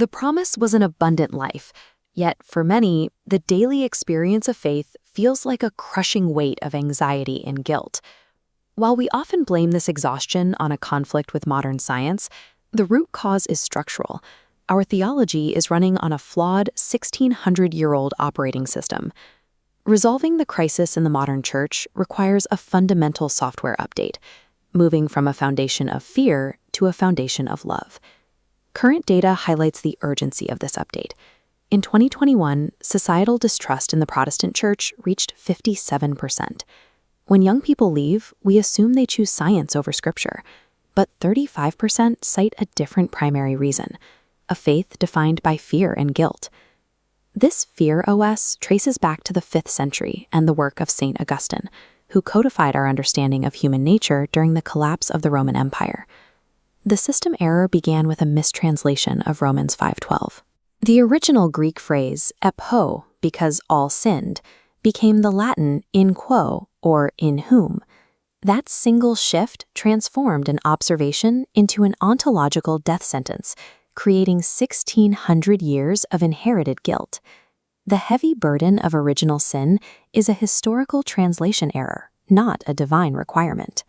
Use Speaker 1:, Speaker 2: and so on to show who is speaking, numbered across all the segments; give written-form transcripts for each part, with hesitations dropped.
Speaker 1: The promise was an abundant life, yet for many, the daily experience of faith feels like a crushing weight of anxiety and guilt. While we often blame this exhaustion on a conflict with modern science, the root cause is structural. Our theology is running on a flawed 1,600-year-old operating system. Resolving the crisis in the modern church requires a fundamental software update, moving from a foundation of fear to a foundation of love. Current data highlights the urgency of this update. In 2021, societal distrust in the Protestant church reached 57%. When young people leave, we assume they choose science over scripture, but 35% cite a different primary reason, a faith defined by fear and guilt. This fear OS traces back to the 5th century and the work of St. Augustine, who codified our understanding of human nature during the collapse of the Roman Empire. The system error began with a mistranslation of Romans 5:12. The original Greek phrase, epo, because all sinned, became the Latin in quo, or in whom. That single shift transformed an observation into an ontological death sentence, creating 1,600 years of inherited guilt. The heavy burden of original sin is a historical translation error, not a divine requirement.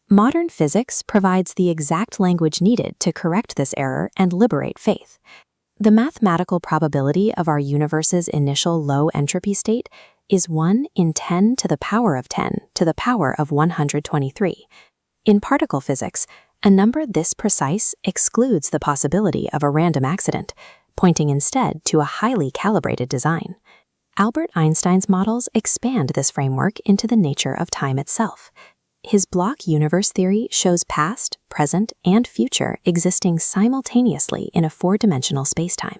Speaker 1: Modern physics provides the exact language needed to correct this error and liberate faith. The mathematical probability of our universe's initial low entropy state is 1 in 10 to the power of 10 to the power of 123. In particle physics, a number this precise excludes the possibility of a random accident, pointing instead to a highly calibrated design. Albert Einstein's models expand this framework into the nature of time itself. His block universe theory shows past, present, and future existing simultaneously in a 4-dimensional spacetime.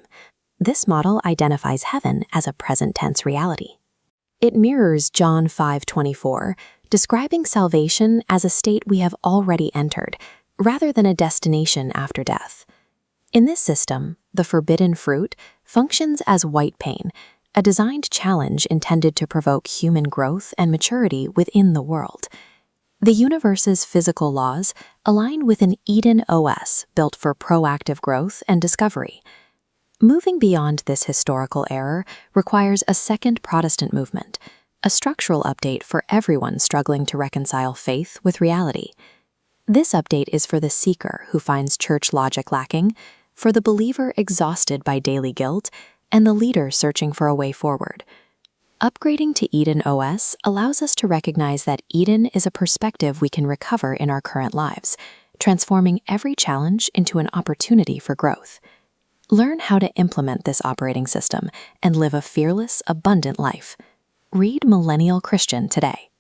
Speaker 1: This model identifies heaven as a present-tense reality. It mirrors John 5:24, describing salvation as a state we have already entered, rather than a destination after death. In this system, the forbidden fruit functions as white pain, a designed challenge intended to provoke human growth and maturity within the world. The universe's physical laws align with an Eden OS built for proactive growth and discovery. Moving beyond this historical error requires a second Protestant movement, a structural update for everyone struggling to reconcile faith with reality. This update is for the seeker who finds church logic lacking, for the believer exhausted by daily guilt, and the leader searching for a way forward. Upgrading to Eden OS allows us to recognize that Eden is a perspective we can recover in our current lives, transforming every challenge into an opportunity for growth. Learn how to implement this operating system and live a fearless, abundant life. Read Millennial Christian today.